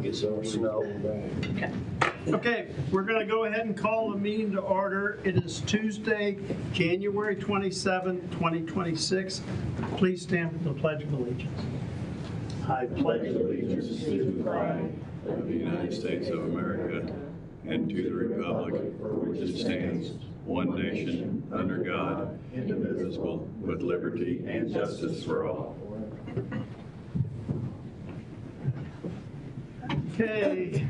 get some snow. Okay, we're going to go ahead and call the meeting to order. It is Tuesday, January 27, 2026. Please stand for the Pledge of Allegiance. I pledge allegiance to the flag of the United States of America and to the republic for which it stands, one nation, under God, indivisible, with liberty and justice for all. Okay,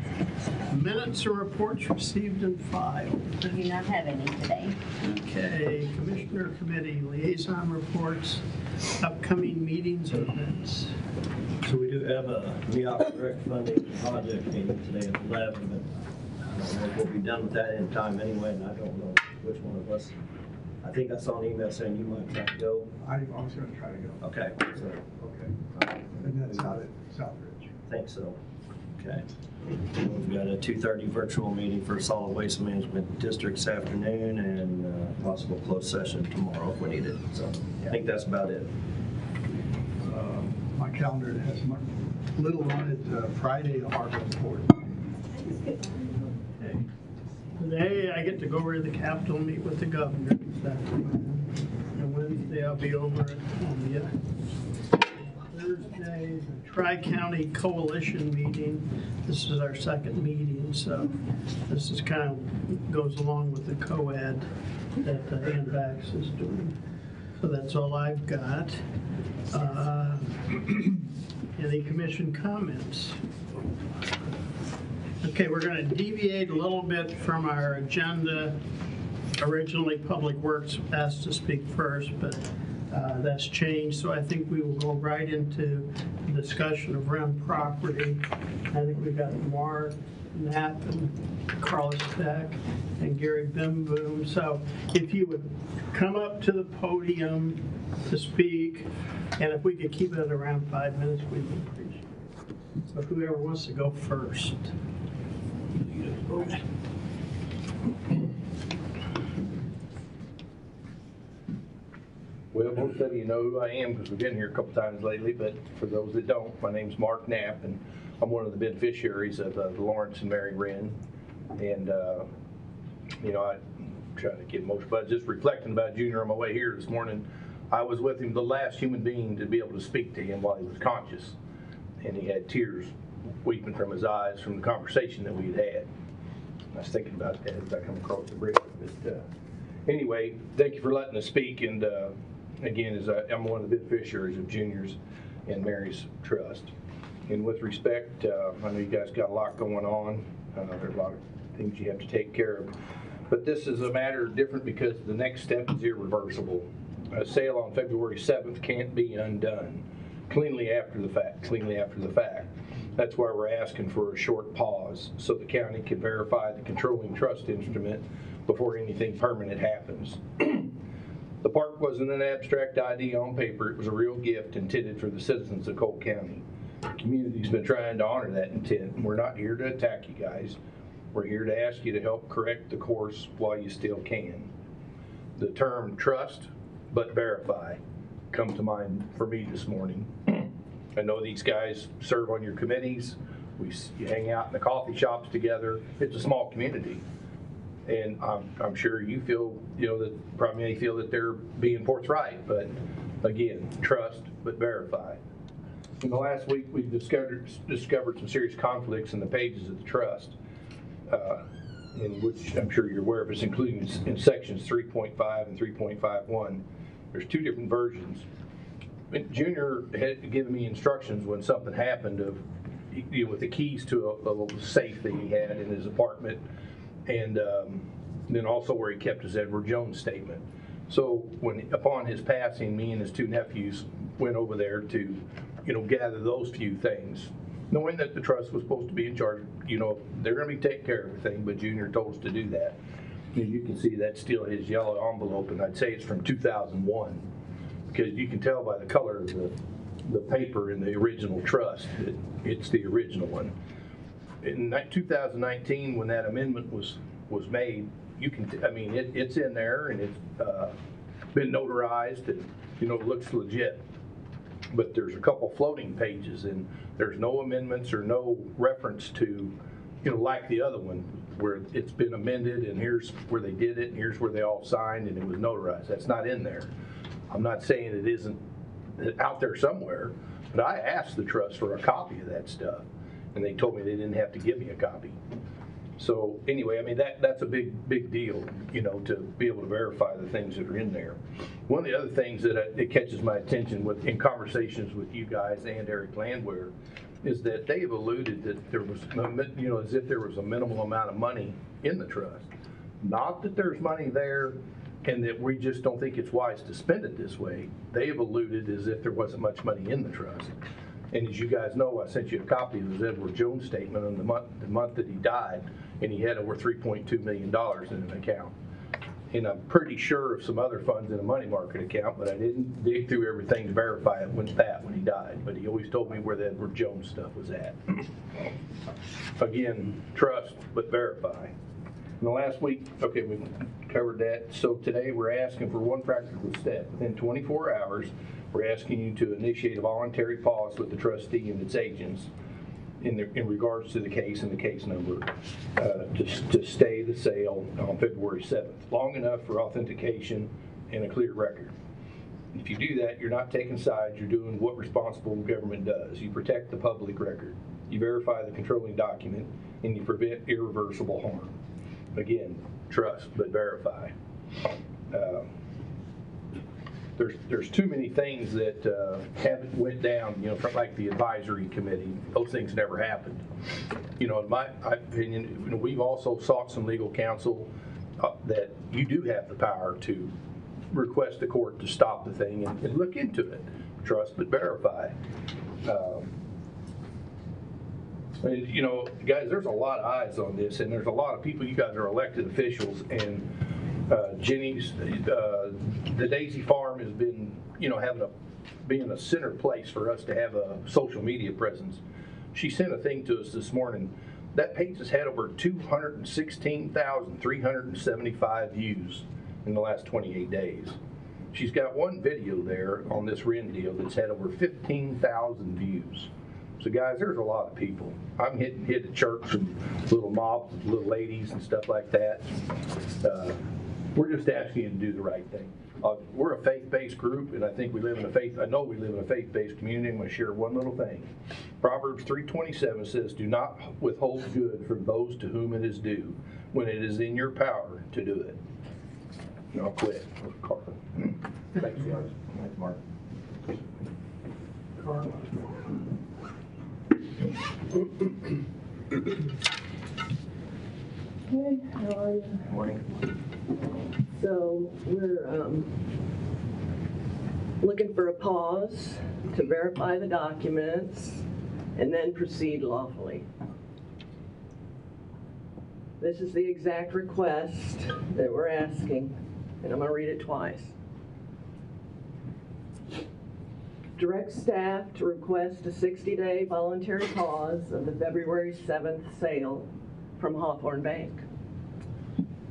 minutes and reports received and filed. We do not have any today. Okay, Commissioner Committee liaison reports, upcoming meetings and events. So we do have a NEOC direct funding project meeting today at 11, but I don't know if we'll be done with that in time anyway, and I don't know which one of us. I think I saw an email saying you might try to go. I was going to try to go. Okay. So, Okay. And that's out at Southridge. I think so. Okay. We've got a 2:30 virtual meeting for Solid Waste Management District this afternoon and possible closed session tomorrow if we need it. So I think that's about it. My calendar has little on it. Friday, the harbor report. Okay. Today I get to go over to the Capitol, meet with the governor this afternoon. And Wednesday I'll be over at Columbia. Thursday, the Tri-County Coalition meeting. This is our second meeting, so this is kind of goes along with the co-ed that ANVAX is doing. So that's all I've got. Any commission comments? Okay, we're going to deviate a little bit from our agenda. Originally, Public Works asked to speak first, but that's changed, so I think we will go right into the discussion of rental property. I think we've got Mark Knapp and Carlos Beck and Gary Bimboom. So if you would come up to the podium to speak, and if we could keep it at around 5 minutes, we'd appreciate it. So whoever wants to go first. Okay. Well, most of you know who I am because we've been here a couple times lately, but for those that don't, my name's Mark Knapp, and I'm one of the beneficiaries of the Lawrence and Mary Wren. And, you know, I try to get most, but just reflecting about Junior on my way here this morning, I was with him, the last human being to be able to speak to him while he was conscious. And he had tears weeping from his eyes from the conversation that we had had. I was thinking about that as I come across the bridge. But anyway, thank you for letting us speak. And again, I'm one of the beneficiaries of Junior's and Mary's trust. And with respect, I know you guys got a lot going on. There's a lot of things you have to take care of. But this is a matter different because the next step is irreversible. A sale on February 7th can't be undone. Cleanly after the fact. That's why we're asking for a short pause so the county can verify the controlling trust instrument before anything permanent happens. The park wasn't an abstract idea on paper. It was a real gift intended for the citizens of Cole County. The community's been trying to honor that intent, and we're not here to attack you guys. We're here to ask you to help correct the course while you still can. The term trust but verify come to mind for me this morning. I know these guys serve on your committees. You hang out in the coffee shops together. It's a small community. And I'm sure you feel, that probably may feel that they're being forthright, but again, trust but verify. In the last week, we've discovered some serious conflicts in the pages of the trust, in which I'm sure you're aware of, it's including in sections 3.5 and 3.51. There's two different versions. Junior had given me instructions when something happened of, with the keys to a little safe that he had in his apartment, and then also where he kept his Edward Jones statement. So upon his passing, me and his two nephews went over there to, gather those few things, knowing that the trust was supposed to be in charge. They're going to be taking care of everything, but Junior told us to do that. And you can see that's still his yellow envelope, and I'd say it's from 2001, because you can tell by the color of the paper in the original trust that it's the original one. In 2019, when that amendment was made, it's in there, and it's been notarized, and looks legit. but there's a couple floating pages, and there's no amendments or no reference to, like the other one, where it's been amended, and here's where they did it, and here's where they all signed, and it was notarized. That's not in there. I'm not saying it isn't out there somewhere, but I asked the trust for a copy of that stuff, and they told me they didn't have to give me a copy. So anyway, I mean, that's a big deal, to be able to verify the things that are in there. One of the other things that it catches my attention in conversations with you guys and Eric Landwehr is that they have alluded that there was, as if there was a minimal amount of money in the trust. Not that there's money there and that we just don't think it's wise to spend it this way. They have alluded as if there wasn't much money in the trust. And as you guys know, I sent you a copy of his Edward Jones statement on the month that he died, and he had over $3.2 million in an account. And I'm pretty sure of some other funds in a money market account, but I didn't dig through everything to verify it when he died. But he always told me where the Edward Jones stuff was at. Again, trust, but verify. In the last week, okay, we covered that. So today we're asking for one practical step. Within 24 hours, we're asking you to initiate a voluntary pause with the trustee and its agents in regards to the case and the case number to stay the sale on February 7th, long enough for authentication and a clear record. If you do that, you're not taking sides, you're doing what responsible government does. You protect the public record, you verify the controlling document, and you prevent irreversible harm. Again, trust, but verify. There's too many things that haven't went down, from like the advisory committee. Those things never happened. In my opinion, we've also sought some legal counsel that you do have the power to request the court to stop the thing and look into it. Trust but verify. Guys, there's a lot of eyes on this, and there's a lot of people. You guys are elected officials, and Jenny's, the Daisy Farm has been, being a center place for us to have a social media presence. She sent a thing to us this morning. That page has had over 216,375 views in the last 28 days. She's got one video there on this RIN deal that's had over 15,000 views. So guys, there's a lot of people. I'm hit at church and little mobs, little ladies and stuff like that. We're just asking you to do the right thing. We're a faith-based group, and I think we live in a faith-based community. I'm going to share one little thing. Proverbs 3:27 says, "Do not withhold good from those to whom it is due, when it is in your power to do it." And I'll quit. Carl. Thanks, guys. Thanks, Mark. Carl. Hey, how are you? Morning. So we're looking for a pause to verify the documents and then proceed lawfully. This is the exact request that we're asking, and I'm going to read it twice. Direct staff to request a 60-day voluntary pause of the February 7th sale from Hawthorne Bank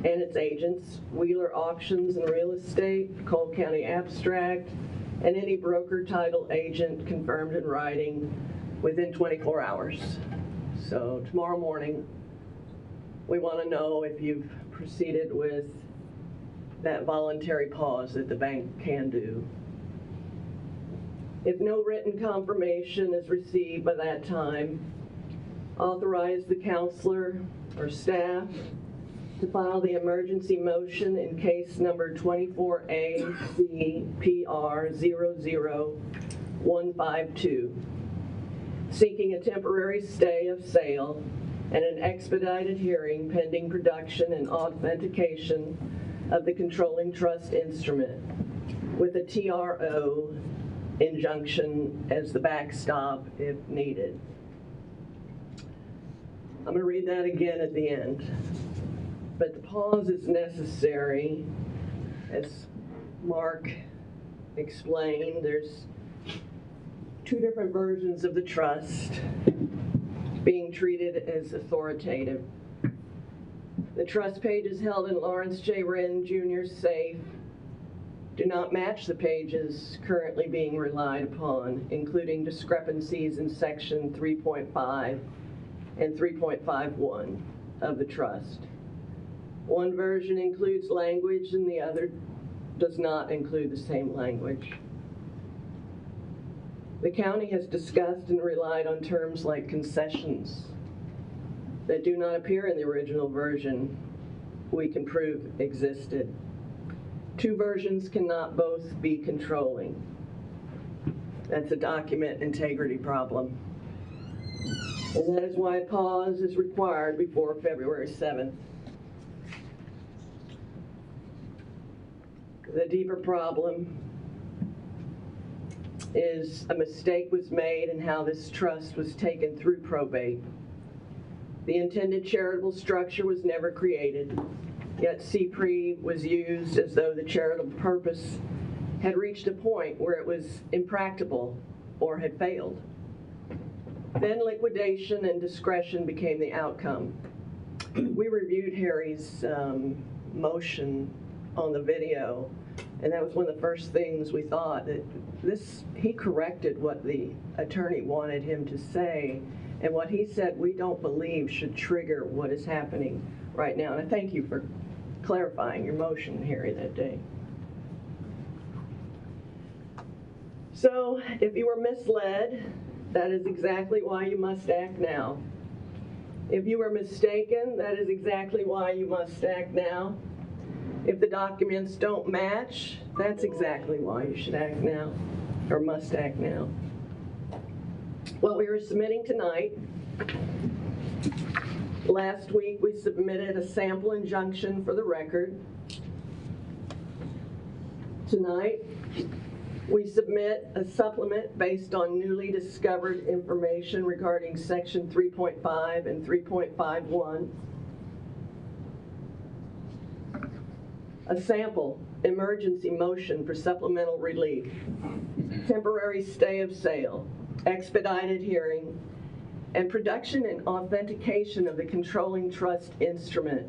and its agents, Wheeler Auctions and Real Estate, Cole County Abstract, and any broker title agent confirmed in writing within 24 hours. So tomorrow morning, we want to know if you've proceeded with that voluntary pause that the bank can do. If no written confirmation is received by that time, authorize the counselor or staff to file the emergency motion in case number 24ACPR00152, seeking a temporary stay of sale and an expedited hearing pending production and authentication of the controlling trust instrument with a TRO injunction as the backstop if needed. I'm going to read that again at the end. But the pause is necessary. As Mark explained, there's two different versions of the trust being treated as authoritative. The trust page is held in Lawrence J. Wren Jr.'s safe do not match the pages currently being relied upon, including discrepancies in section 3.5 and 3.51 of the trust. One version includes language and the other does not include the same language. The county has discussed and relied on terms like concessions that do not appear in the original version we can prove existed. Two versions cannot both be controlling. That's a document integrity problem. And that is why a pause is required before February 7th. The deeper problem is a mistake was made in how this trust was taken through probate. The intended charitable structure was never created, yet CPRE was used as though the charitable purpose had reached a point where it was impractical or had failed. Then liquidation and discretion became the outcome. We reviewed Harry's motion on the video, and that was one of the first things we thought, that he corrected what the attorney wanted him to say, and what he said we don't believe should trigger what is happening right now. And I thank you for clarifying your motion, Harry, that day. So if you were misled, that is exactly why you must act now. If you were mistaken, that is exactly why you must act now. If the documents don't match, that's exactly why you should act now, or must act now. What we are submitting tonight, last week we submitted a sample injunction for the record. Tonight, we submit a supplement based on newly discovered information regarding section 3.5 and 3.51. A sample emergency motion for supplemental relief, temporary stay of sale, expedited hearing, and production and authentication of the controlling trust instrument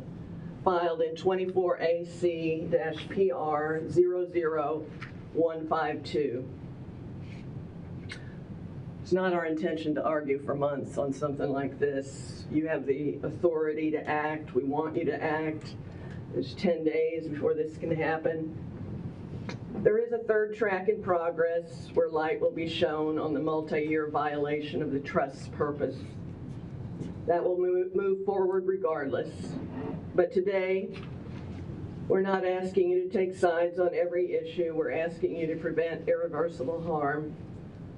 filed in 24 AC-PR 00152. It's not our intention to argue for months on something like this. You have the authority to act. We want you to act. There's 10 days before this can happen. There is a third track in progress where light will be shown on the multi-year violation of the trust's purpose. That will move forward regardless. But today, we're not asking you to take sides on every issue. We're asking you to prevent irreversible harm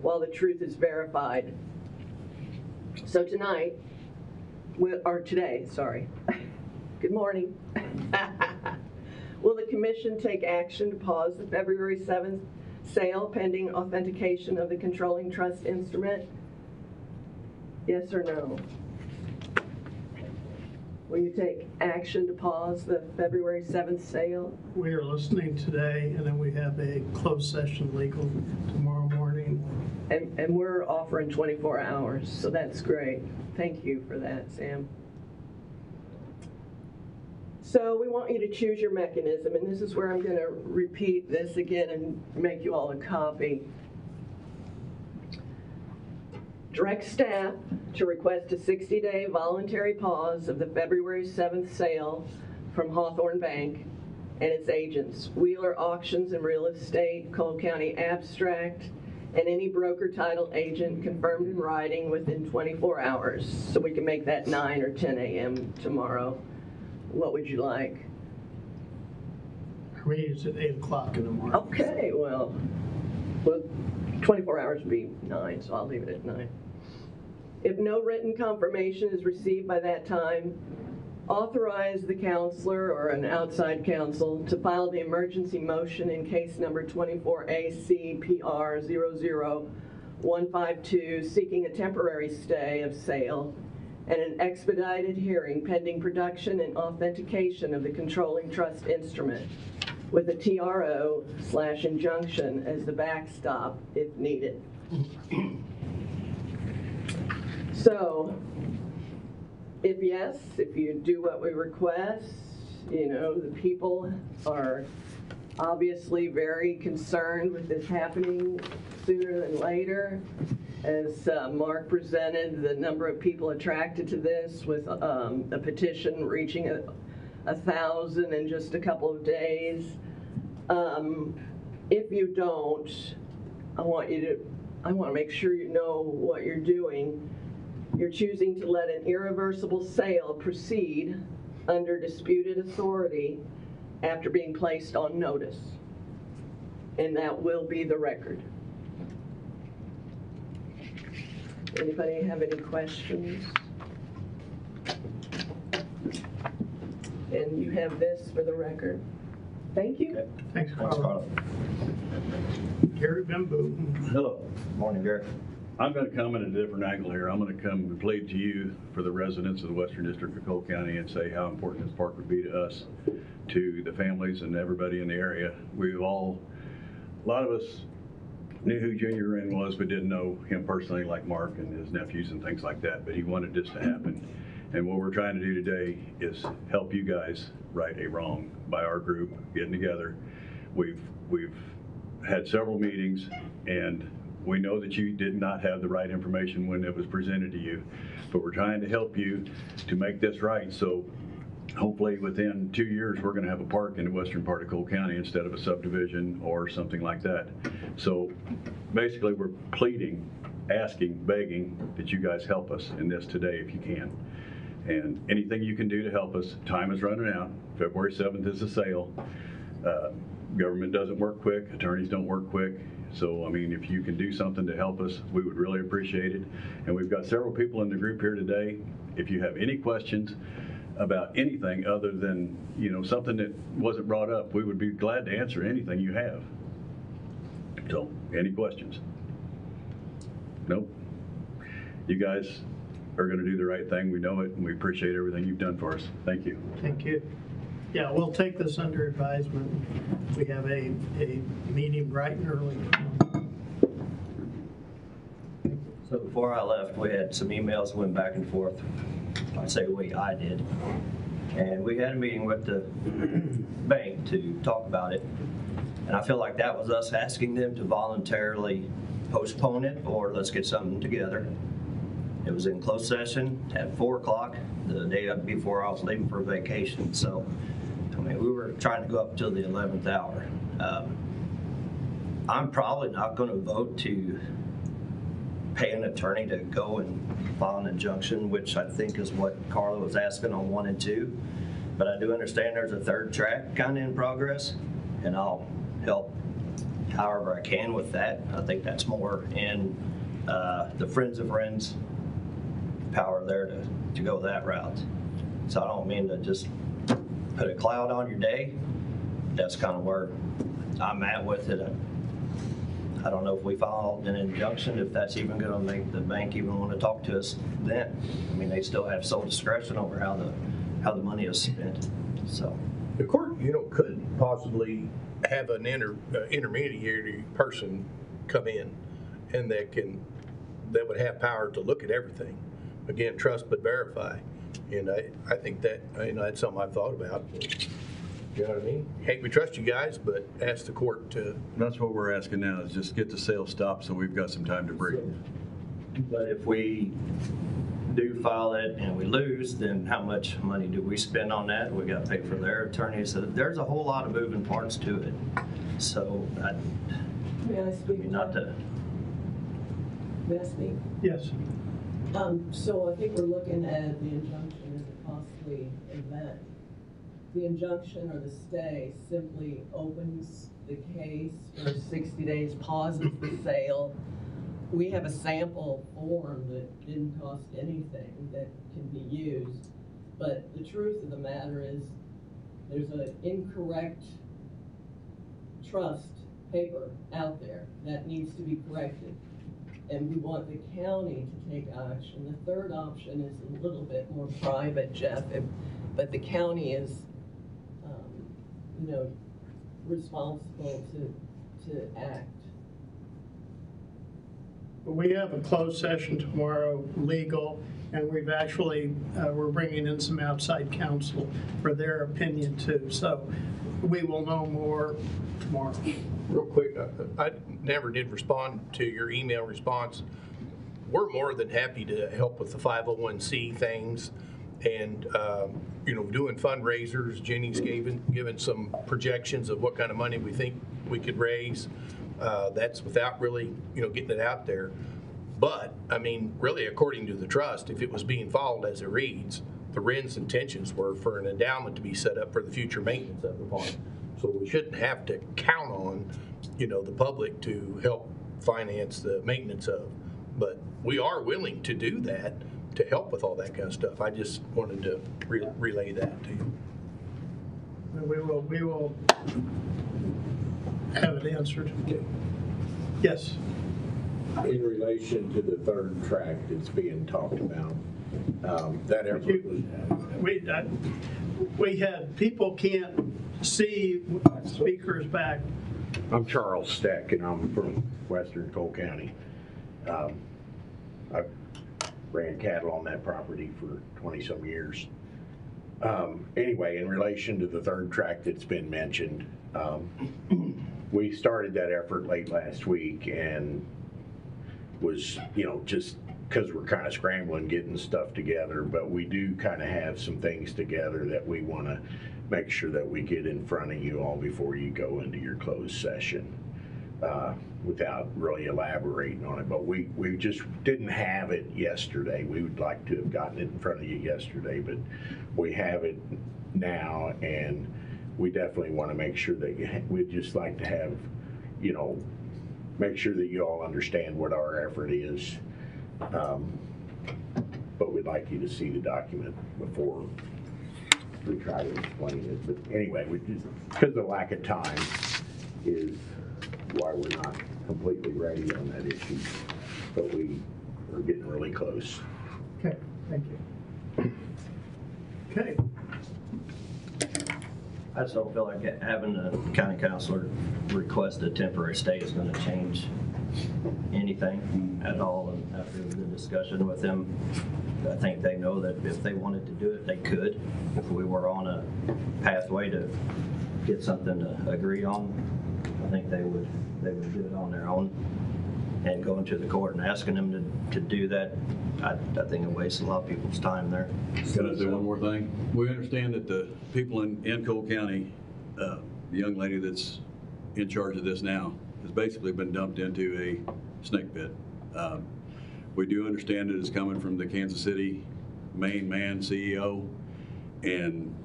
while the truth is verified. So today, good morning. Will the commission take action to pause the February 7th sale pending authentication of the controlling trust instrument? Yes or no? Will you take action to pause the February 7th sale? We are listening today, and then we have a closed session legal tomorrow morning. And we're offering 24 hours, so that's great. Thank you for that, Sam. So we want you to choose your mechanism, and this is where I'm going to repeat this again and make you all a copy. Direct staff to request a 60-day voluntary pause of the February 7th sale from Hawthorne Bank and its agents, Wheeler Auctions and Real Estate, Cole County Abstract, and any broker title agent confirmed in writing within 24 hours. So we can make that 9 or 10 a.m. tomorrow. What would you like? Our meeting's at 8 o'clock in the morning. Okay, well, 24 hours would be 9, so I'll leave it at 9. If no written confirmation is received by that time, authorize the counselor or an outside counsel to file the emergency motion in case number 24 AC-PR 00152, seeking a temporary stay of sale and an expedited hearing pending production and authentication of the controlling trust instrument, with a TRO/injunction as the backstop if needed. So, if you do what we request, the people are obviously very concerned with this happening sooner than later. As Mark presented, the number of people attracted to this with a petition reaching 1,000 in just a couple of days. If you don't, I want to make sure you know what you're doing. You're choosing to let an irreversible sale proceed under disputed authority after being placed on notice. And that will be the record. Anybody have any questions? And you have this for the record. Thank you. Thanks, Thanks, Carl. Carla. Gary Bimbo. Hello. Morning, Gary. I'm going to come at a different angle here. I'm going to come and plead to you for the residents of the Western District of Cole County and say how important this park would be to us, to the families and everybody in the area. A lot of us knew who Junior Wren was, but didn't know him personally, like Mark and his nephews and things like that, but he wanted this to happen. And what we're trying to do today is help you guys right a wrong by our group getting together. We've had several meetings, and we know that you did not have the right information when it was presented to you, but we're trying to help you to make this right. So hopefully within 2 years, we're going to have a park in the western part of Cole County instead of a subdivision or something like that. So basically, we're pleading, asking, begging that you guys help us in this today if you can. And anything you can do to help us. Time is running out. February 7th is the sale. Government doesn't work quick. Attorneys don't work quick. So, I mean, if you can do something to help us, we would really appreciate it. And we've got several people in the group here today. If you have any questions about anything other than, something that wasn't brought up, we would be glad to answer anything you have. So, any questions? Nope. You guys are going to do the right thing. We know it, and we appreciate everything you've done for us. Thank you. Thank you. Yeah, we'll take this under advisement. We have a meeting bright and early. So before I left, we had some emails went back and forth. I say I did. And we had a meeting with the bank to talk about it. And I feel like that was us asking them to voluntarily postpone it or let's get something together. It was in closed session at 4 o'clock the day before I was leaving for vacation. So, I mean, we were trying to go up till the 11th hour. I'm probably not going to vote to pay an attorney to go and file an injunction, which I think is what Carla was asking on 1 and 2. But I do understand there's a third track kind of in progress, and I'll help however I can with that. I think that's more in the Friends of Friends power there to go that route. So I don't mean to just put a cloud on your day. That's kind of where I'm at with it. I don't know if we filed an injunction, if that's even going to make the bank even want to talk to us then. I mean, they still have sole discretion over how the money is spent. So The court, could possibly have an intermediary person come in, and that would have power to look at everything. Again, trust but verify. And I think that, that's something I've thought about. You know what I mean? Hey, we trust you guys, but ask the court to. That's what we're asking now, is just get the sale stopped so we've got some time to breathe. but if we do file it and we lose, then how much money do we spend on that? We got to pay for their attorneys. So there's a whole lot of moving parts to it. So May I speak? not to. May I speak? Yes. So I think we're looking at the injunction as a costly event. The injunction or the stay simply opens the case for 60 days, pauses the sale. We have a sample form that didn't cost anything that can be used. But the truth of the matter is there's an incorrect trust paper out there that needs to be corrected. And we want the county to take action. The third option is a little bit more private, Jeff, but the county is, responsible to act. We have a closed session tomorrow, legal. And we've actually, we're bringing in some outside counsel for their opinion too. So we will know more tomorrow. Real quick, I never did respond to your email response. We're more than happy to help with the 501c things and, doing fundraisers. Jenny's given some projections of what kind of money we think we could raise. That's without really, getting it out there. But, really, according to the trust, if it was being followed as it reads, the RIN's intentions were for an endowment to be set up for the future maintenance of the farm. So we shouldn't have to count on, the public to help finance the maintenance of. But we are willing to do that to help with all that kind of stuff. I just wanted to relay that to you. We will have it answered. Yes. In relation to the third track that's being talked about, that effort was. We had, people can't see speakers back. I'm Charles Steck, and I'm from Western Cole County. I ran cattle on that property for 20-some years. Anyway, in relation to the third track that's been mentioned, we started that effort late last week and was, just because we're kind of scrambling getting stuff together, but we do kind of have some things together that we want to make sure that we get in front of you all before you go into your closed session, without really elaborating on it. But we just didn't have it yesterday. We would like to have gotten it in front of you yesterday, but we have it now, and we definitely want to make sure that we'd just like to have, make sure that you all understand what our effort is. But we'd like you to see the document before we try to explain it. But anyway, we just, because of lack of time is why we're not completely ready on that issue. But we are getting really close. Okay, thank you. Okay. I just don't feel like having the county councilor request a temporary stay is going to change anything at all. And after the discussion with them, I think they know that if they wanted to do it, they could. If we were on a pathway to get something to agree on, I think they would do it on their own. And going to the court and asking them to do that, I think it wastes a lot of people's time there. Can I say one more thing? We understand that the people in Cole County, the young lady that's in charge of this now, has basically been dumped into a snake pit. We do understand that it's coming from the Kansas City main man, CEO, and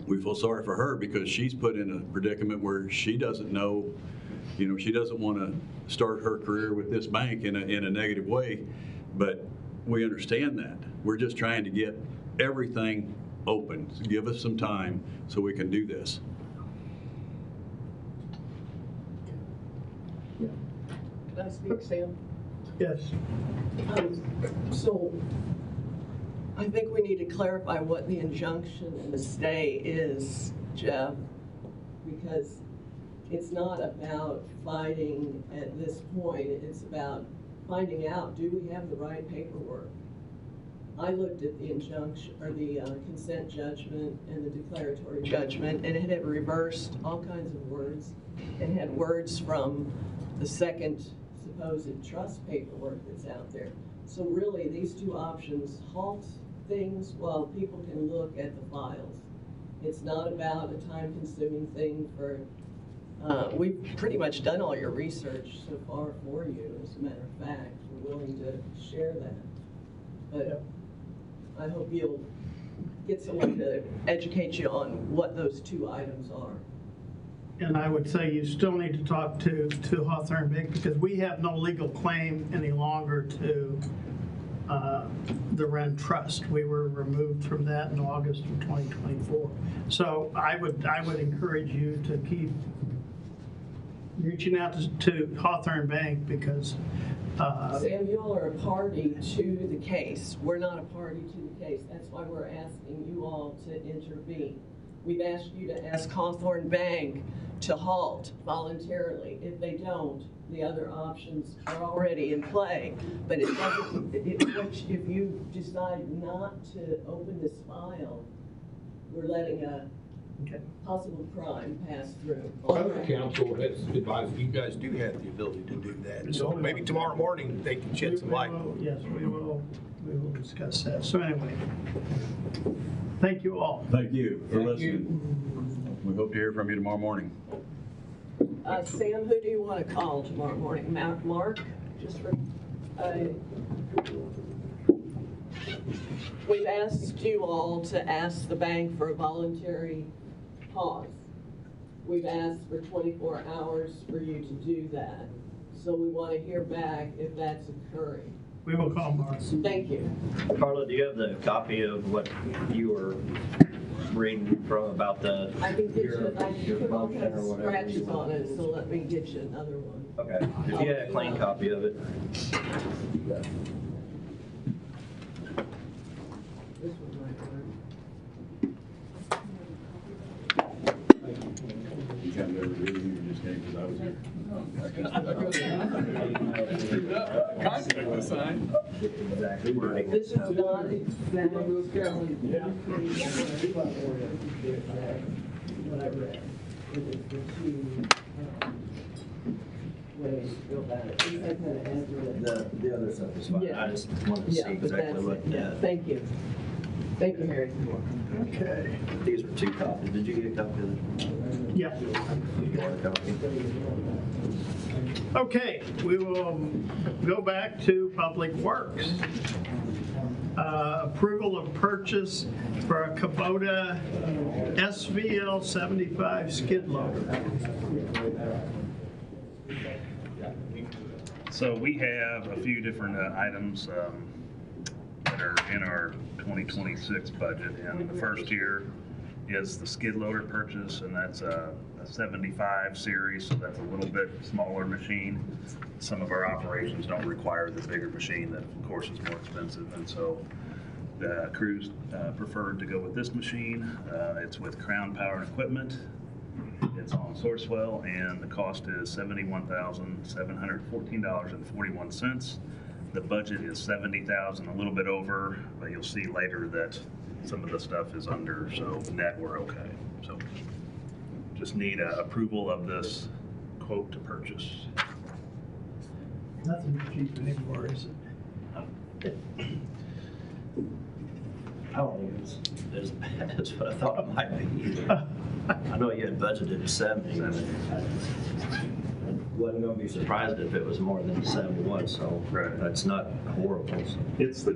we feel sorry for her because she's put in a predicament where she doesn't know, she doesn't want to start her career with this bank in a negative way, but we understand that. We're just trying to get everything open. So give us some time so we can do this. Can I speak, Sam? Yes. So I think we need to clarify what the injunction and the stay is, Jeff, because it's not about fighting at this point. It's about finding out, do we have the right paperwork? I looked at the injunction, or the consent judgment and the declaratory judgment, and it had reversed all kinds of words and had words from the second supposed trust paperwork that's out there. So really, these two options halt things while people can look at the files. It's not about a time-consuming thing for, we've pretty much done all your research so far for you, as a matter of fact. We're willing to share that. But I hope you'll get someone to educate you on what those two items are. And I would say you still need to talk to Hawthorne Bank because we have no legal claim any longer to the Wren Trust. We were removed from that in August of 2024. So I would encourage you to keep reaching out to Hawthorne Bank because Sam, you all are a party to the case. We're not a party to the case. That's why we're asking you all to intervene. We've asked you to ask Hawthorne Bank to halt voluntarily. If they don't, the other options are already in play. But it doesn't, if you decide not to open this file, we're letting a possible crime pass through. Other council has advised you guys do have the ability to do that. So maybe tomorrow morning they can shed some light. Yes, we will discuss that. So anyway, thank you all. Thank you for listening. We hope to hear from you tomorrow morning. Sam, who do you want to call tomorrow morning? Mark? Just for, we've asked you all to ask the bank for a voluntary pause. We've asked for 24 hours for you to do that. So we want to hear back if that's occurring. We will call Mark. Thank you. Carla, do you have the copy of what you were reading from about the? I can get you, I your can function have or whatever you scratches on want? it, so let me get you another one. Okay, if you had a clean copy of it. This one might work. You come to every meeting, you just came because I was here. Exactly right. This is not exactly what I read. It is the two ways to go about it. These I kind of added. The other stuff is fine. Yeah. I just wanted to see Yeah, but exactly that's what, it. Yeah, thank you. Thank you, Harry. Okay. These were two copies. Did you get a copy of this? Yeah. You got a copy? Okay, we will go back to Public Works. Approval of purchase for a Kubota SVL 75 skid loader. So we have a few different items that are in our 2026 budget, and the first here is the skid loader purchase, and that's a 75 series, so that's a little bit smaller machine. Some of our operations don't require the bigger machine that, of course, is more expensive, and so the crews preferred to go with this machine. It's with Crown Power and Equipment. It's on Sourcewell, and the cost is $71,714.41. The budget is $70,000, a little bit over, but you'll see later that some of the stuff is under, so net we're okay. So just need approval of this quote to purchase. Nothing cheap anymore, is it? I don't think it's as bad as what I thought it might be either. I know you had budgeted 70, but I wasn't going to be surprised if it was more than 71, so Right. that's not horrible. So. It's the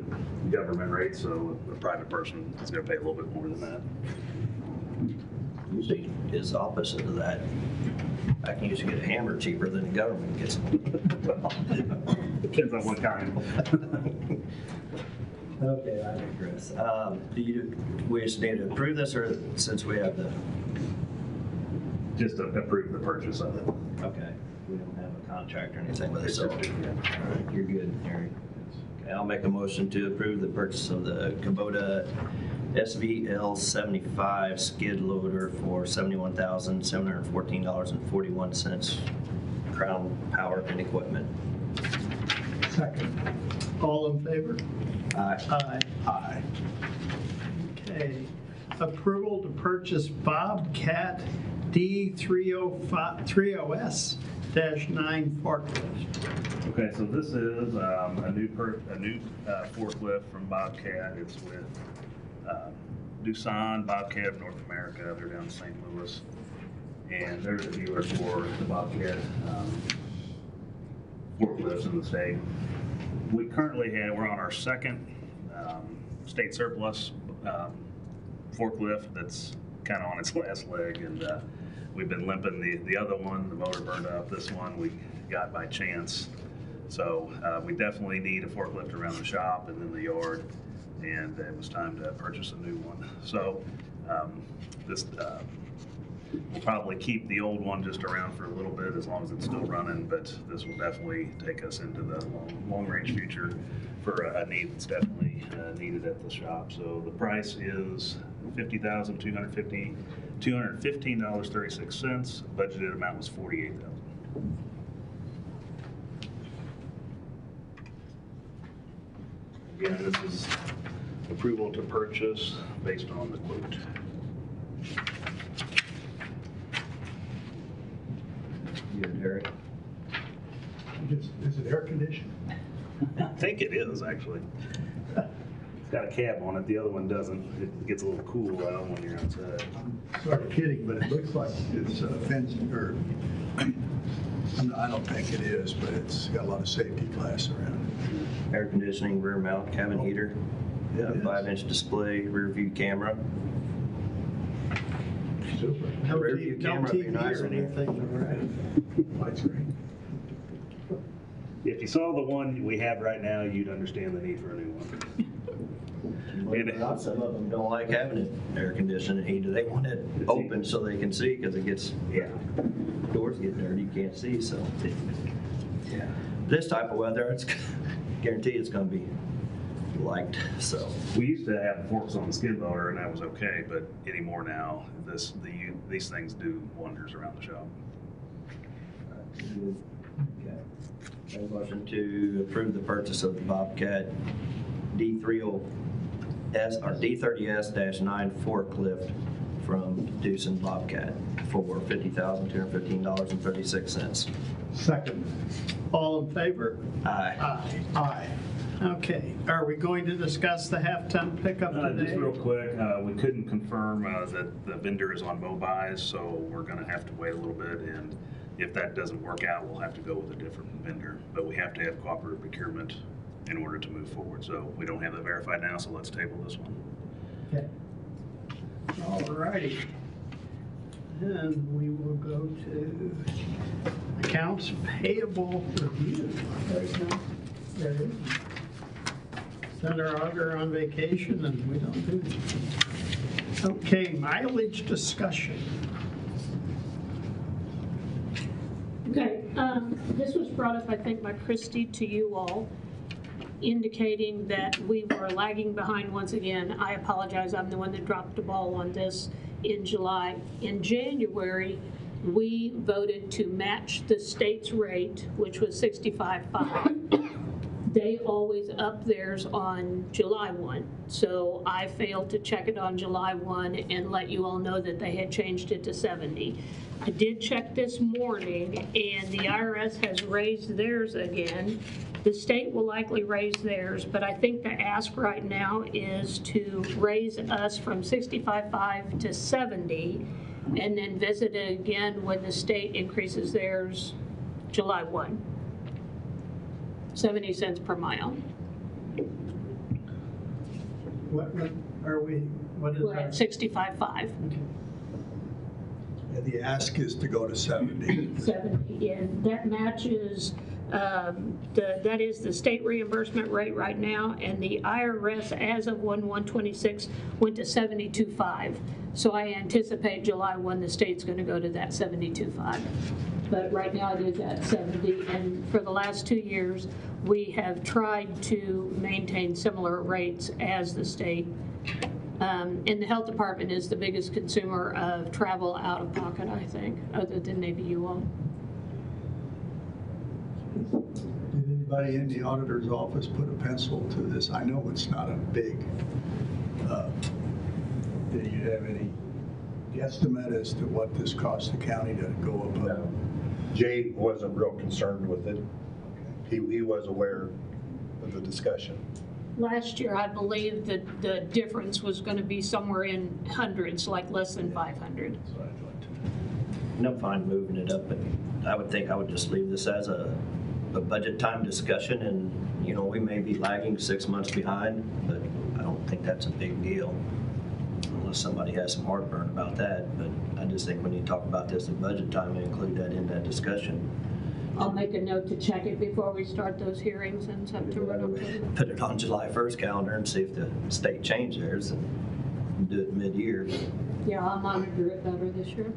government rate, so a private person is going to pay a little bit more than that. Usually it's opposite of that. I can usually get a hammer cheaper than the government gets. Depends on what kind. Okay, I digress. We just need to approve this, or since we have the, Just to approve the purchase of it. okay, we don't have a contract or anything with it, It's so. just- yeah. All right, you're good, Harry. Okay, I'll make a motion to approve the purchase of the Kubota SVL 75 skid loader for $71,714.41. Crown Power and Equipment. Second. All in favor? Aye. Aye. Aye. Okay. Approval to purchase Bobcat D300S-9 forklift. Okay, so this is a new forklift from Bobcat. It's with Doosan, Bobcat of North America. They're down in St. Louis, and they're the dealer for the Bobcat forklifts in the state. We currently we're on our second state surplus forklift that's kind of on its last leg, and we've been limping the other one. The motor burned out. This one we got by chance. So we definitely need a forklift around the shop and in the yard, and it was time to purchase a new one. So this we'll probably keep the old one just around for a little bit as long as it's still running, but this will definitely take us into the long-range future for a need that's definitely needed at the shop. So the price is $50,215.36. Budgeted amount was $48,000. Again, this is approval to purchase based on the quote. Here, Derek. Is it air conditioned? I think it is, actually. It's got a cab on it, the other one doesn't. It gets a little cool out when you're outside. Sort of kidding, but it looks like it's fenced, or, I don't think it is, but it's got a lot of safety glass around Air conditioning, rear mount cabin heater, it. Yeah, 5-inch display, rear view camera. Super. No Rear T- view no camera would be TV nice or in here. anything. Lights green. If you saw the one we have right now, you'd understand the need for a new one. Believe it or not, some of them don't like having it air conditioned and heated. They want it open so they can see, because it gets, doors get dirty, you can't see, so. Yeah. This type of weather, it's guaranteed it's gonna be liked, so. We used to have forks on the skid loader and that was okay, but anymore now, these things do wonders around the shop. Okay. Make a motion to approve the purchase of the Bobcat D30S or D30S-9 forklift from Deuce and Bobcat for $50,215.36. Second. All in favor? Aye. Aye. Aye. Okay, are we going to discuss the half-ton pickup today? Just real quick, we couldn't confirm that the vendor is on mobiles, so we're gonna have to wait a little bit, and if that doesn't work out, we'll have to go with a different vendor. But we have to have cooperative procurement in order to move forward, so we don't have that verified now, so let's table this one. Okay. All righty. Then we will go to accounts payable review. There it is. Send our auditor on vacation and we don't do it. Okay, mileage discussion. Okay, this was brought up, I think, by Christie to you all, indicating that we were lagging behind once again. I apologize, I'm the one that dropped the ball on this in July. In January, we voted to match the state's rate, which was 65.5. They always up theirs on July 1. So I failed to check it on July 1 and let you all know that they had changed it to 70. I did check this morning and the IRS has raised theirs again. The state will likely raise theirs, but I think the ask right now is to raise us from 65.5 to 70 and then visit it again when the state increases theirs July 1. 70 cents per mile. What are we, what is We're our? at 65.5. Okay. And the ask is to go to 70. 70, and that matches, that is the state reimbursement rate right now, and the IRS as of 1/1/26 went to 72.5. So I anticipate July 1, the state's going to go to that 72.5. But right now it is at 70, and for the last 2 years, we have tried to maintain similar rates as the state. And the health department is the biggest consumer of travel out of pocket, I think, other than maybe you all. Did anybody in the auditor's office put a pencil to this? I know it's not a big, do you have any guesstimate as to what this costs the county to go above? Jay wasn't real concerned with it. He was aware of the discussion. Last year, I believe that the difference was going to be somewhere in hundreds, like less than 500. That's what I thought too. And I'm fine moving it up, but I would think I would just leave this as a budget time discussion, and, you know, we may be lagging 6 months behind, but I don't think that's a big deal, unless somebody has some heartburn about that. But I just think when you talk about this at budget time, include that in that discussion. I'll make a note to check it before we start those hearings in September and October. Put it on July 1st calendar and see if the state changed theirs, and do it mid-year. Yeah, I'll monitor it better this year.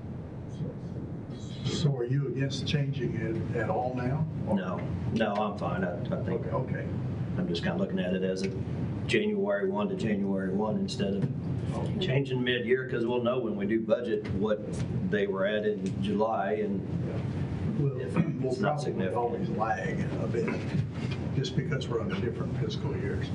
So are you against changing it at all now? No, I'm fine. I think Okay. I'm just kind of looking at it as a January 1 to January 1 instead of changing mid-year, because we'll know when we do budget what they were at in July, and We'll If we'll it's not probably significant. always lag a bit, just because we're on the different fiscal years.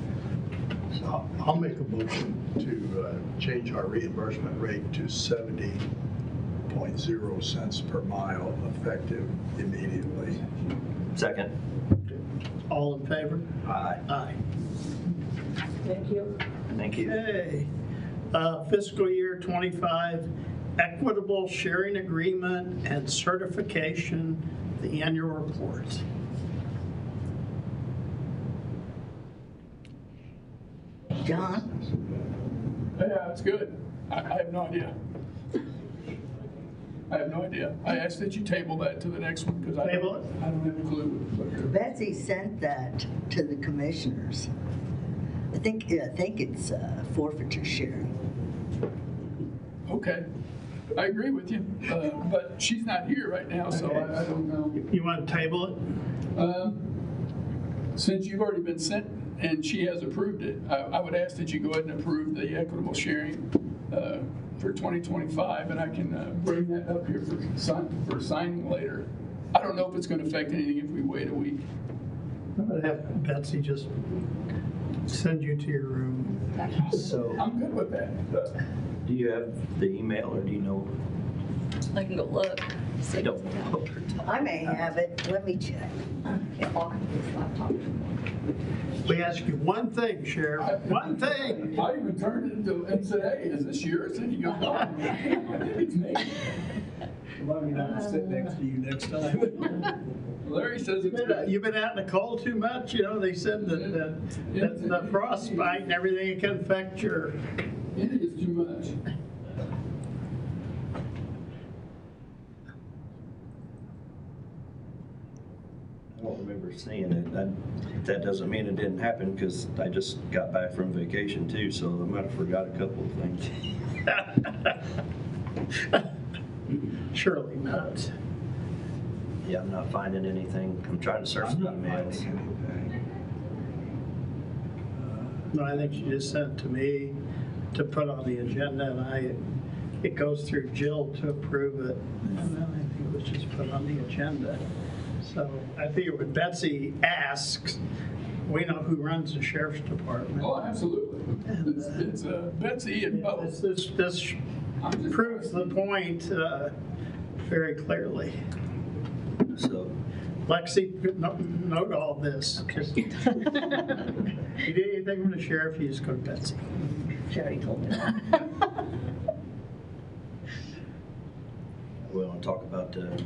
I'll make a motion to change our reimbursement rate to 70.0 cents per mile effective immediately. Second. All in favor? Aye. Aye. Thank you. Thank you. Okay. Fiscal year 25 equitable sharing agreement and certification, the annual report. John? Yeah, it's good. I have no idea. I have no idea. I asked that you table that to the next one because I don't have a clue. Betsy sent that to the commissioners. I think it's forfeiture sharing. Okay, I agree with you, but she's not here right now, so I don't know. You want to table it? Since you've already been sent and she has approved it, I would ask that you go ahead and approve the equitable sharing for 2025, and I can bring that up here for signing later. I don't know if it's going to affect anything if we wait a week. I'm going to have Betsy just send you to your room. So, I'm good with that. do you have the email or do you know? I can go look. I don't know. I may have it. Let me check. We ask you one thing, Sheriff, one thing. I even turned it to and said, "Hey, is this yours?" And he goes, "No, I think it's me." Let me know to sit next to you next time. Larry says it's good. You've been out in the cold too much, you know, they said that the frostbite and everything can affect your. It is too much. I don't remember seeing it. That doesn't mean it didn't happen because I just got back from vacation too, so I might have forgot a couple of things. Surely not. Yeah, I'm not finding anything. I'm trying to search the emails. No, I think she just sent it to me to put on the agenda, and it goes through Jill to approve it, and then I think it was just put on the agenda. So I figure when Betsy asks, we know who runs the sheriff's department. Oh, absolutely. It's Betsy and both. This proves the point very clearly. So, Lexi, note all this. Just, you need anything from the sheriff, you just go to Betsy. She already told me that. we want to talk about the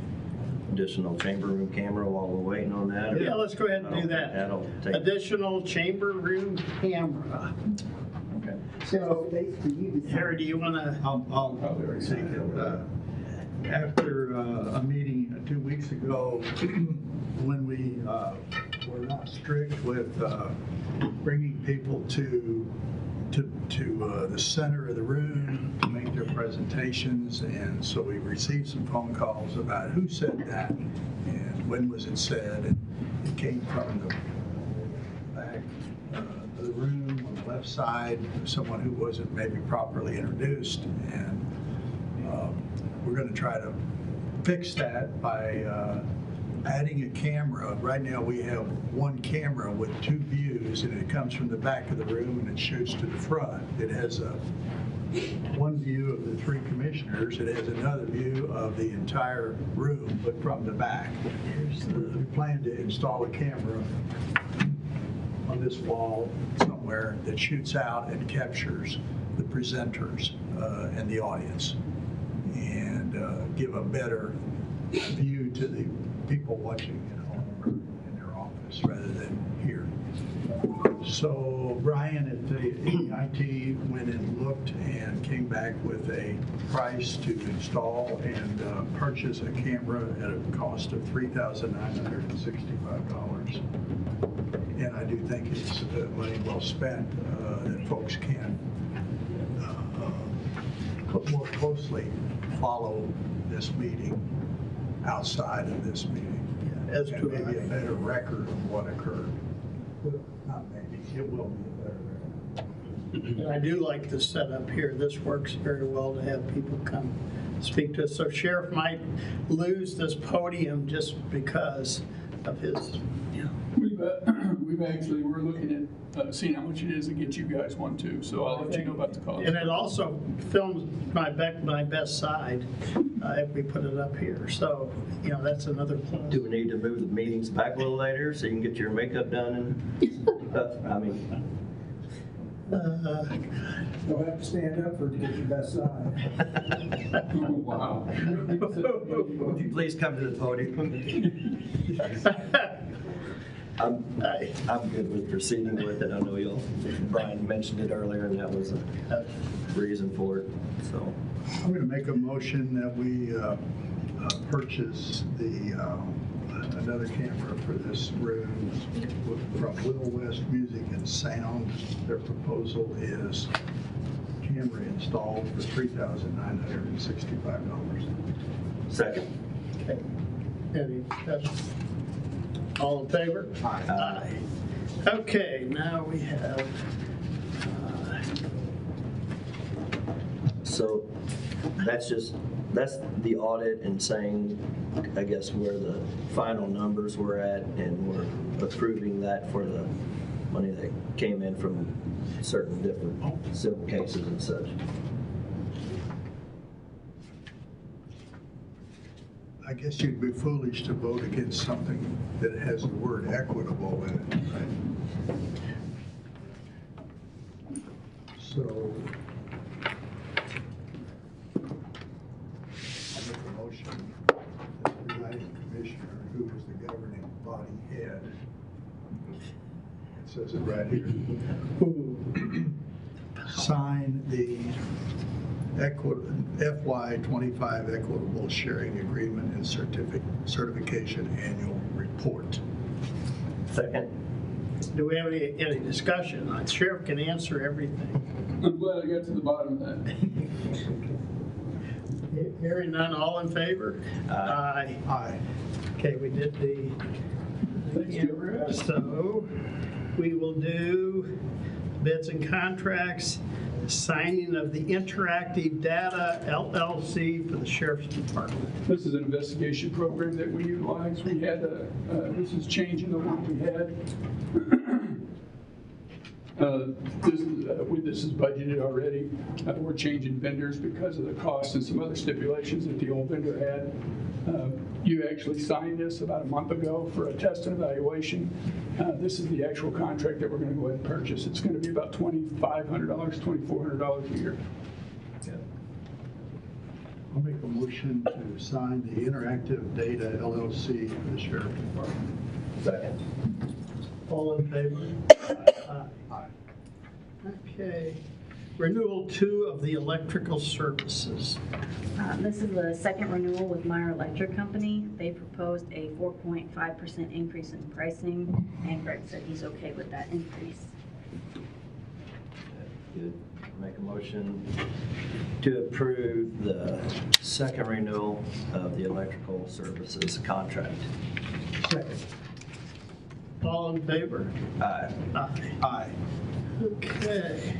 additional chamber room camera while we're waiting on that? Yeah, let's go ahead and do that. That'll take. Additional chamber room camera. Okay. So, Harry, do you want to? I'll take it. After a meeting 2 weeks ago, when we were not strict with bringing people to the center of the room to make their presentations, and so we received some phone calls about who said that and when was it said, and it came from the back of the room on the left side, someone who wasn't maybe properly introduced, and we're going to try to fix that by adding a camera. Right now we have one camera with two views, and it comes from the back of the room and it shoots to the front. It has one view of the three commissioners. It has another view of the entire room, but from the back. We plan to install a camera on this wall somewhere that shoots out and captures the presenters and the audience, and give a better view to the people watching at home or in their office rather than here. So Brian at the EIT went and looked and came back with a price to install and purchase a camera at a cost of $3,965. And I do think it's money well spent that folks can more closely follow this meeting outside of this meeting. As and to maybe a better record of what occurred. Not maybe, it will be a better record. And I do like the setup here. This works very well to have people come speak to us. So Sheriff might lose this podium just because of his. We've we're looking at seeing how much it is and get you guys one too, so I'll let you know about the cost. And it also films my best side if we put it up here. So, you know, that's another plus. Do we need to move the meetings back a little later so you can get your makeup done and stuff? I mean, You'll have to stand up for it to get your best side. Oh, wow. would you please come to the podium? I'm good with proceeding with it. I know Brian mentioned it earlier, and that was a reason for it, so. I'm going to make a motion that we purchase another camera for this room from Little West Music and Sound. Their proposal is camera installed for $3,965. Second. Okay. Any discussion? All in favor? Aye. Okay, now we have, So that's the audit and saying, I guess, where the final numbers were at, and we're approving that for the money that came in from certain different civil cases and such. I guess you'd be foolish to vote against something that has the word equitable in it, right? So, I make a motion that the presiding commissioner, who is the governing body head, it says it right here, who sign the FY25 Equitable Sharing Agreement and Certification Annual Report. Second. do we have any discussion? The sheriff can answer everything. I'm glad I got to the bottom of that. Hearing none, all in favor? Aye. Aye. Okay, we did the camera, so we will do bids and contracts, signing of the Interactive Data LLC for the Sheriff's Department. This is an investigation program that we utilize. We had, this is changing the one we had. This is budgeted already. We're changing vendors because of the cost and some other stipulations that the old vendor had. You actually signed this about a month ago for a test and evaluation. This is the actual contract that we're going to go ahead and purchase. It's going to be about $2,500, $2,400 a year. I'll make a motion to sign the Interactive Data LLC for the Sheriff Department. Second. All in favor? Aye. Okay. Renewal 2 of the electrical services. This is the second renewal with Meyer Electric Company. They proposed a 4.5% increase in pricing, and Greg said he's okay with that increase. Good. Make a motion to approve the second renewal of the electrical services contract. Second. All in favor? Aye. Aye. Aye. Okay.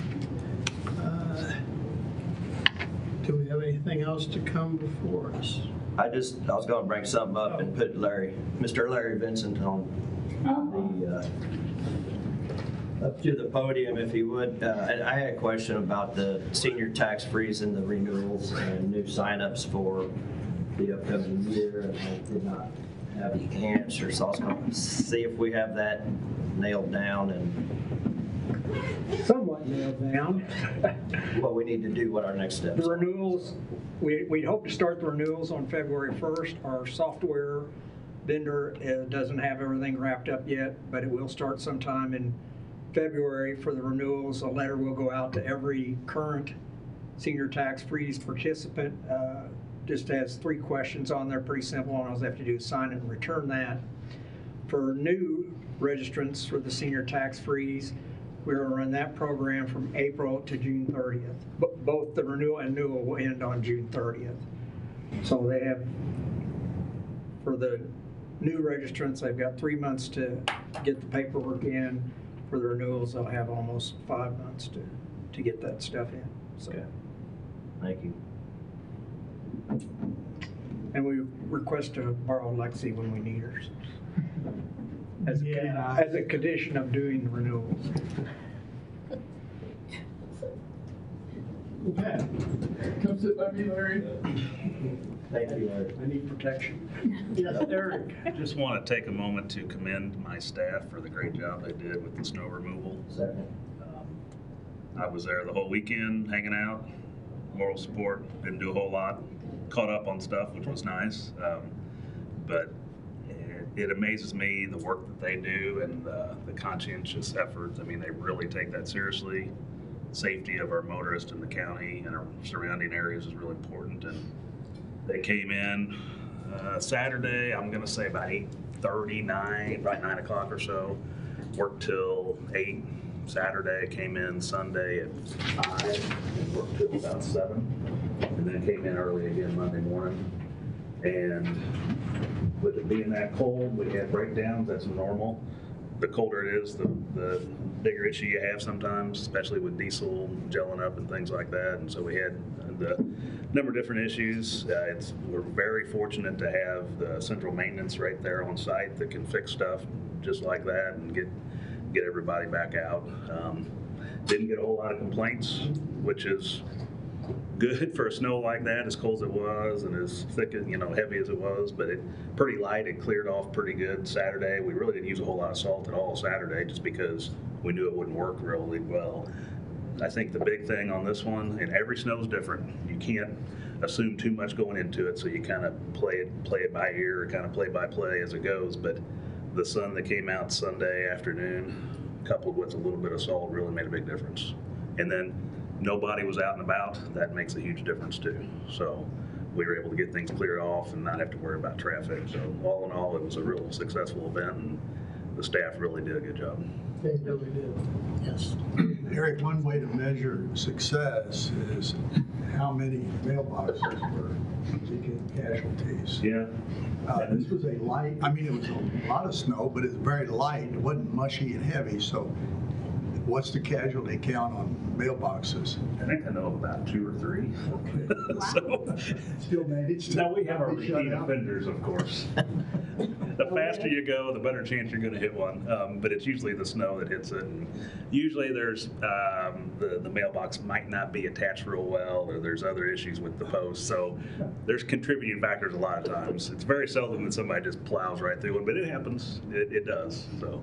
Do we have anything else to come before us? I was going to bring something up and put Mr. Larry Vincent on up to the podium if he would. And I had a question about the senior tax freeze and the renewals and new signups for the upcoming year, and I did not have the answer, so I was going to see if we have that nailed down and Somewhat nailed down. what we need to do, what our next steps The are. renewals, we hope to start the renewals on February 1st. Our software vendor doesn't have everything wrapped up yet, but it will start sometime in February for the renewals. A letter will go out to every current senior tax freeze participant. Just has 3 questions on there, pretty simple, and all they have to do is sign it and return that. For new registrants for the senior tax freeze, we're going to run that program from April to June 30th. Both the renewal and new will end on June 30th. So they have, for the new registrants, they've got 3 months to get the paperwork in. For the renewals, they'll have almost 5 months to get that stuff in. So. Okay. Thank you. And we request to borrow Lexi when we need her. as Yeah. as a condition of doing the renewals. Okay. Come sit by me, Larry. Thank you, Larry. I need protection. Yes, Eric. Just want to take a moment to commend my staff for the great job they did with the snow removal. Second. I was there the whole weekend, hanging out, moral support, didn't do a whole lot, caught up on stuff, which was nice. But it amazes me the work that they do and the conscientious efforts. I mean, they really take that seriously. Safety of our motorists in the county and our surrounding areas is really important. And they came in Saturday, I'm gonna say about 8:39, right 9 o'clock or so. Worked till 8 Saturday, came in Sunday at 5, and worked till about 7. And then came in early again Monday morning. And with it being that cold, we had breakdowns, that's normal. The colder it is, the bigger issue you have sometimes, especially with diesel gelling up and things like that. And so we had the number of different issues. We're very fortunate to have the central maintenance right there on site that can fix stuff just like that and get everybody back out. Didn't get a whole lot of complaints, which is good for a snow like that, as cold as it was and as thick and heavy as it was, but it pretty light. It cleared off pretty good Saturday. We really didn't use a whole lot of salt at all Saturday just because we knew it wouldn't work really well. I think the big thing on this one, and every snow is different, you can't assume too much going into it, so you kind of play it by ear, kind of play by play as it goes. But the sun that came out Sunday afternoon, coupled with a little bit of salt, really made a big difference. And then nobody was out and about. That makes a huge difference too. So we were able to get things cleared off and not have to worry about traffic. So all in all, it was a real successful event, and the staff really did a good job. They really did. Yes. Eric, one way to measure success is how many mailboxes were taking casualties. Yeah. This was a light, I mean, it was a lot of snow, but it's very light. It wasn't mushy and heavy. So what's the casualty count on mailboxes? I think I know of about 2 or 3. So Still managed. now we have our repeat offenders, of course. The faster you go, the better chance you're going to hit one. But it's usually the snow that hits it. And usually there's the mailbox might not be attached real well, or there's other issues with the post. So there's contributing factors a lot of times. It's very seldom that somebody just plows right through one, but it happens. It does. So.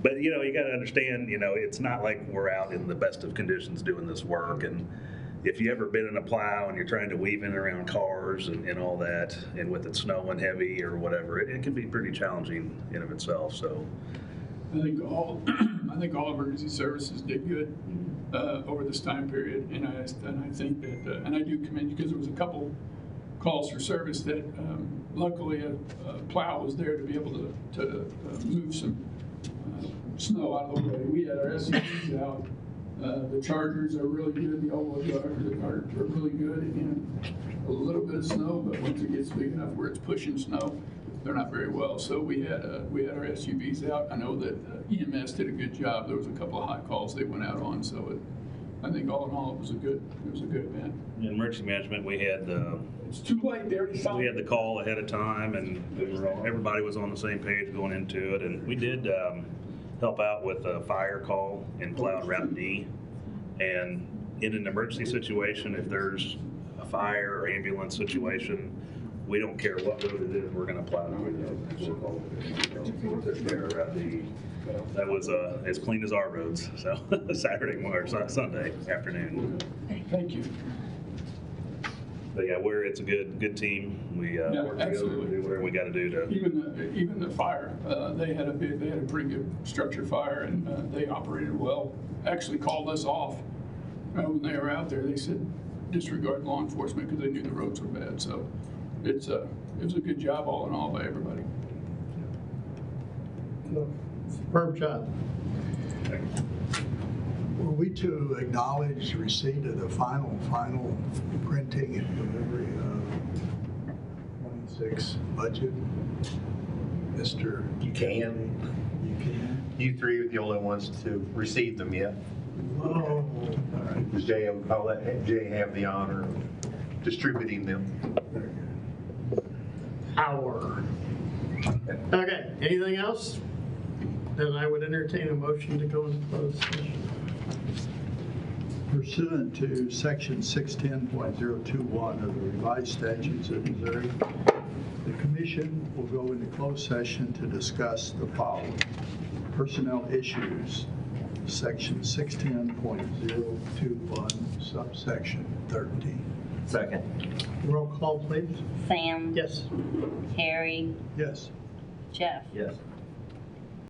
But you got to understand, it's not like we're out in the best of conditions doing this work. And if you ever been in a plow and you're trying to weave in and around cars and all that, and with it snowing heavy or whatever, it can be pretty challenging in of itself. So I think all emergency services did good over this time period, and I think that and I do commend you because there was a couple calls for service that luckily a plow was there to be able to move some snow out of the way. We had our SUVs out. The Chargers are really good. The all-wheel drivers are really good. And a little bit of snow, but once it gets big enough where it's pushing snow, they're not very well. So we had our SUVs out. I know that EMS did a good job. There was a couple of hot calls they went out on. So I think all in all, it was a good event. in emergency management, we had it's too late. They already we had the call ahead of time, and everybody was on the same page going into it. And we did help out with a fire call in Cloud Route D. And in an emergency situation, if there's a fire or ambulance situation, we don't care what road it is, we're going to plow through it. Took care of Route D. That was as clean as our roads. So Saturday or Sunday afternoon. Thank you. But yeah, it's a good team. We work together to do whatever we got to do to. Even the fire, they had a pretty good structured fire, and they operated well. Actually called us off when they were out there. They said disregard law enforcement because they knew the roads were bad. So it was a good job all in all by everybody. Superb job. Were we to acknowledge receipt of the final printing and delivery of 26 budget? Mr. You can. You three are the only ones to receive them yet. Oh, all right. I'll let Jay have the honor of distributing them. Our Okay, anything else? Then I would entertain a motion to go into closed session. Pursuant to Section 610.021 of the revised statutes of Missouri, the commission will go into closed session to discuss the following: personnel issues, Section 610.021, subsection 13. Second. Roll call, please. Sam? Yes. Harry? Yes. Jeff? Yes.